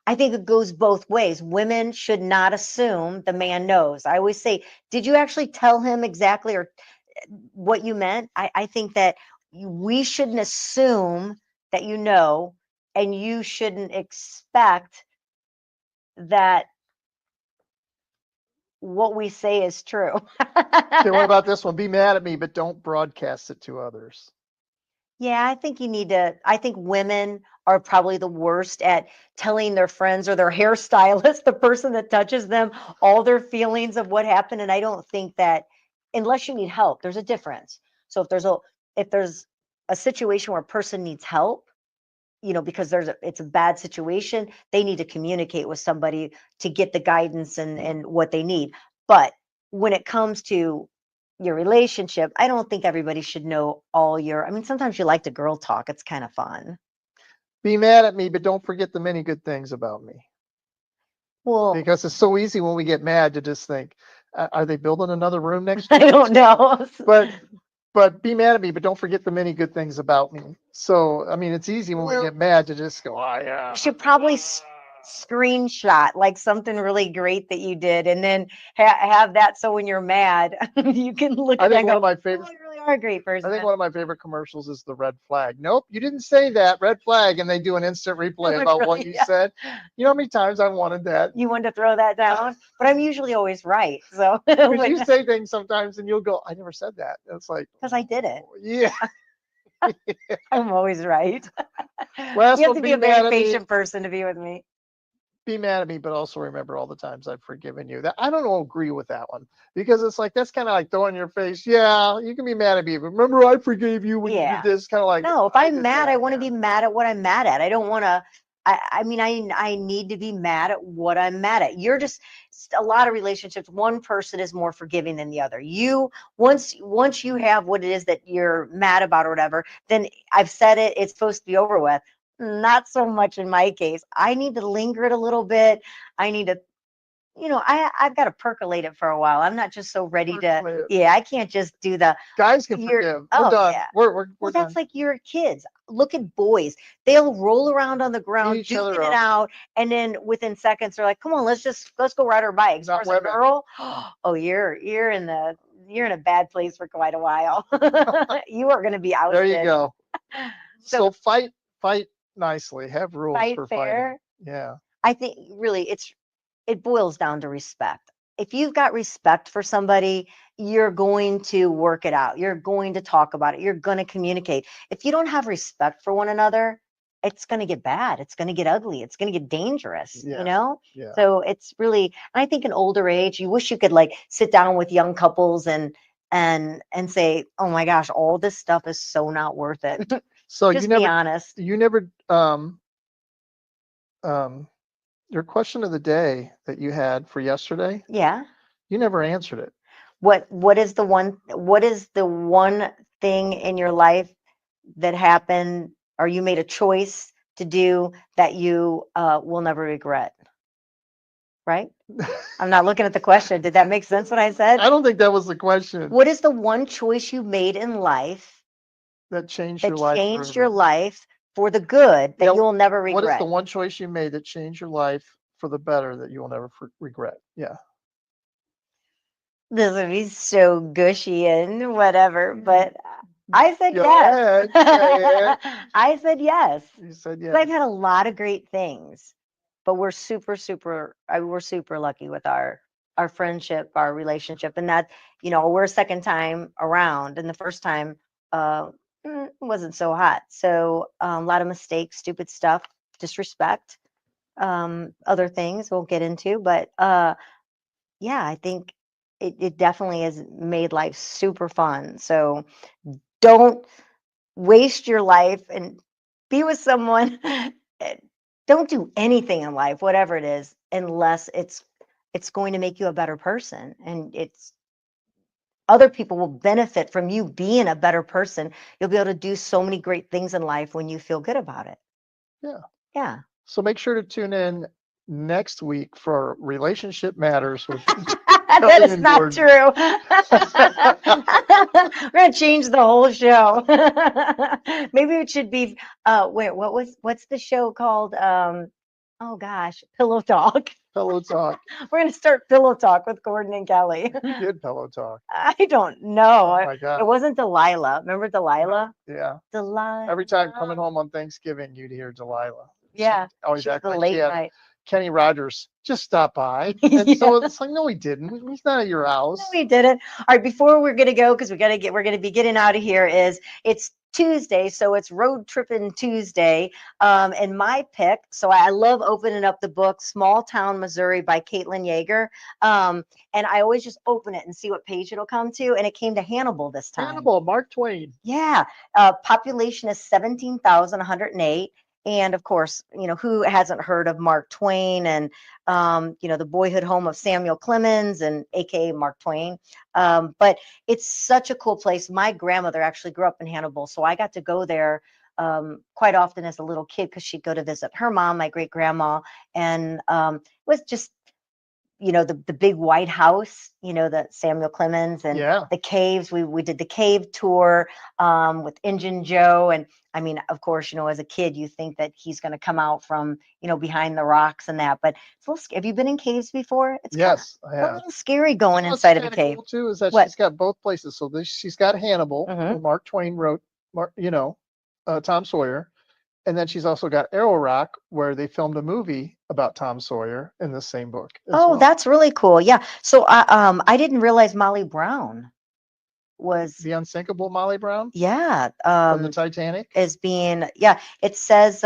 I think it goes both ways. Women should not assume the man knows. I always say, did you actually tell him exactly or what you meant? I think that we shouldn't assume that you know, and you shouldn't expect that what we say is true. Okay, what about this one? Be mad at me, but don't broadcast it to others. Yeah, I think women are probably the worst at telling their friends or their hairstylist, the person that touches them, all their feelings of what happened. And I don't think that unless you need help, there's a difference. So if there's a situation where a person needs help, because it's a bad situation, they need to communicate with somebody to get the guidance and what they need. But when it comes to your relationship, I don't think everybody should know sometimes you like to girl talk. It's kind of fun. Be mad at me, but don't forget the many good things about me. Well, Because it's so easy when we get mad to just think, are they building another room next I year? don't know. But be mad at me, but don't forget the many good things about me. So, I mean, it's easy when we get mad to just go, oh, yeah. You should probably screenshot like something really great that you did and then have that so when you're mad, you can look I at think that one and of go, my favorite. "Oh, you really are a great person." I think one of my favorite commercials is the red flag. Nope, you didn't say that. Red flag, and they do an instant replay about what you said. You know how many times I wanted that? You wanted to throw that down, but I'm usually always right. So Because you say things sometimes, and you'll go, "I never said that." And it's like, because I did it. yeah. I'm always right. Last You have one, to be be a mad very at me. patient person to be with me. be mad at me, but also remember all the times I've forgiven you. That I don't agree with that one because it's like that's kind of like throwing in your face. Yeah, you can be mad at me, but remember I forgave you when you Yeah. did this. Kind of like No, if I I'm did mad, that, I want to yeah. be mad at what I'm mad at. I don't want to. I mean, I need to be mad at what I'm mad at. You're just a lot of relationships. One person is more forgiving than the other. You once you have what it is that you're mad about or whatever, then I've said it. It's supposed to be over with. Not so much in my case. I need to linger it a little bit. I need to, I've got to percolate it for a while. I'm not just so ready to. Percolate it. Yeah, I can't just do the. Guys can You're, forgive. oh, We're done. yeah. We're Well, done. that's like your kids. Look at boys. They'll roll around on the ground, each other duking it up. out, and then within seconds they're like, "Come on, let's go ride our bikes." Not Whereas a women. girl, oh, you're in a bad place for quite a while. You are going to be There ousted. you go. So So fight nicely. Have rules fight for fair. fighting. Yeah. I think really it boils down to respect. If you've got respect for somebody, you're going to work it out. You're going to talk about it. You're going to communicate. If you don't have respect for one another, it's going to get bad. It's going to get ugly. It's going to get dangerous, Yeah. Yeah. So it's really, and I think in older age, you wish you could like sit down with young couples and say, "Oh my gosh, all this stuff is so not worth it." So Just you be never honest. your question of the day that you had for yesterday, Yeah. you never answered it. What is the one thing in your life that happened or you made a choice to do that you will never regret? Right? I'm not looking at the question. Did that make sense what I said? I don't think that was the question. What is the one choice you made in life That changed that your life changed forever. your life for the good that Yeah, you'll never what is the regret? one choice you made that changed your life for the better that you will never regret? Yeah. This would be so gushy and whatever, but I said Go yes. ahead. Say it. I said yes. You said 'Cause I've yes. had a lot of great things, but we're we're super lucky with our friendship, our relationship, and that we're a second time around, and the first time uh, wasn't so hot. So a lot of mistakes, stupid stuff, disrespect, other things we'll get into, but yeah, I think it definitely has made life super fun. So don't waste your life and be with someone. Don't do anything in life, whatever it is, unless it's going to make you a better person. And it's other people will benefit from you being a better person. You'll be able to do so many great things in life when you feel good about it. Yeah. Yeah. So make sure to tune in next week for Relationship Matters with That Kelly is and not Jordan. true. We're gonna change the whole show. Maybe it should be wait, what's the show called? Oh gosh, Pillow Talk. Pillow Talk. We're gonna start Pillow Talk with Gordon and Kelly. Who did Pillow Talk? I don't know. Oh my It God. wasn't Delilah. Remember Delilah? Yeah. Delilah. Every time coming home on Thanksgiving, you'd hear Delilah. Yeah. She'd always She was act the like she late had night. Kenny Rogers just stop by. And Yeah. so it's like, no, he didn't. He's not at your house. No, we didn't. All right, before we're gonna go, because we're gonna be getting out of here. It's Tuesday, so it's Road Tripping Tuesday. And my pick, so I love opening up the book Small Town Missouri by Caitlin Yeager. And I always just open it and see what page it'll come to, and it came to Hannibal this time. Hannibal, Mark Twain. Yeah, population is 17,108. And of course, who hasn't heard of Mark Twain and, the boyhood home of Samuel Clemens and AKA Mark Twain. But it's such a cool place. My grandmother actually grew up in Hannibal, so I got to go there quite often as a little kid because she'd go to visit her mom, my great grandma, and it was just the big white house, the Samuel Clemens and Yeah. the caves. We did the cave tour with Injun Joe. And I mean, of course, as a kid, you think that he's going to come out from, behind the rocks and that. But it's a little, have you been in caves before? It's Yes, I a have. little scary going What's inside of a kinda cave. cool too is that What? she's got both places. So she's got Hannibal, Mhm. where Mark Twain wrote, Tom Sawyer, and then she's also got Arrow Rock, where they filmed a movie about Tom Sawyer in the same book. As Oh, well. that's really cool. Yeah. So I didn't realize Molly Brown was, The unsinkable Molly Brown yeah, from the Titanic. is being, yeah, it says,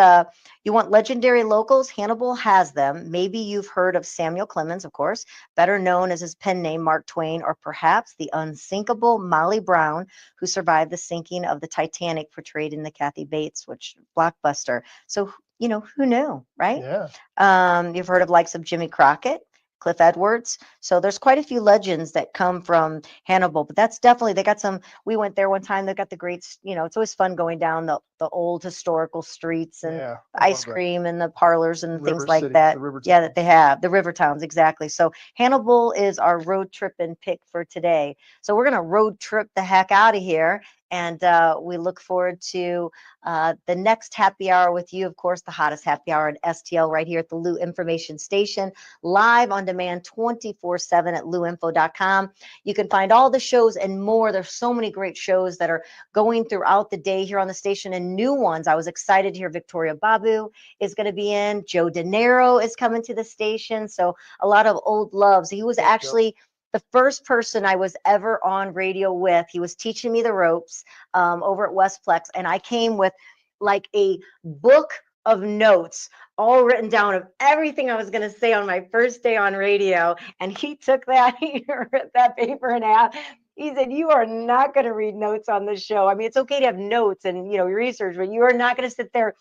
you want legendary locals? Hannibal has them. Maybe you've heard of Samuel Clemens, of course, better known as his pen name, Mark Twain, or perhaps the unsinkable Molly Brown, who survived the sinking of the Titanic, portrayed in the Kathy Bates, which blockbuster. So, you know, who knew, right? Yeah. You've heard of likes of Jimmy Crockett, Cliff Edwards. So there's quite a few legends that come from Hannibal, but that's definitely, they got some, we went there one time, they've got the great, you know, it's always fun going down the old historical streets and Yeah. the ice cream and the parlors and River things like cities, that. the river Yeah, towns. that they have, the river towns, exactly. So Hannibal is our road trip and pick for today. So we're going to road trip the heck out of here. And we look forward to the next happy hour with you. Of course, the hottest happy hour at STL right here at the Lou Information Station, live on demand 24/7 at luinfo.com. You can find all the shows and more. There's so many great shows that are going throughout the day here on the station and new ones. I was excited to hear Victoria Babu is going to be in. Joe De Niro is coming to the station. So a lot of old loves. He was actually the first person I was ever on radio with. He was teaching me the ropes over at Westplex. And I came with like a book of notes all written down of everything I was going to say on my first day on radio. And he took that, he ripped that paper in half. He said, you are not going to read notes on this show. I mean, it's okay to have notes and, you know, research, but you are not going to sit there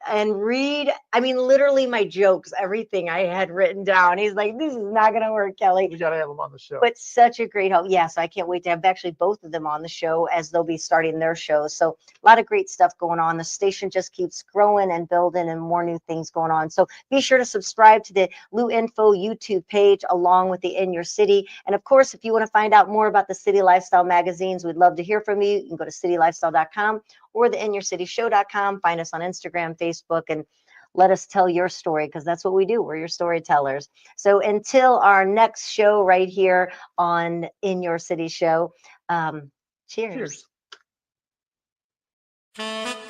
and read, I mean, literally my jokes, everything I had written down. He's like, this is not going to work, Kelly. We got to have them on the show. But such a great help. Yes, I can't wait to have actually both of them on the show as they'll be starting their shows. So a lot of great stuff going on. The station just keeps growing and building and more new things going on. So be sure to subscribe to the Lou Info YouTube page along with the In Your City. And of course, if you want to find out more about the City Lifestyle magazines, we'd love to hear from you. You can go to citylifestyle.com or the inyourcityshow.com. Find us on Instagram, Facebook, and let us tell your story, because that's what we do. We're your storytellers. So until our next show right here on In Your City Show, cheers. Cheers.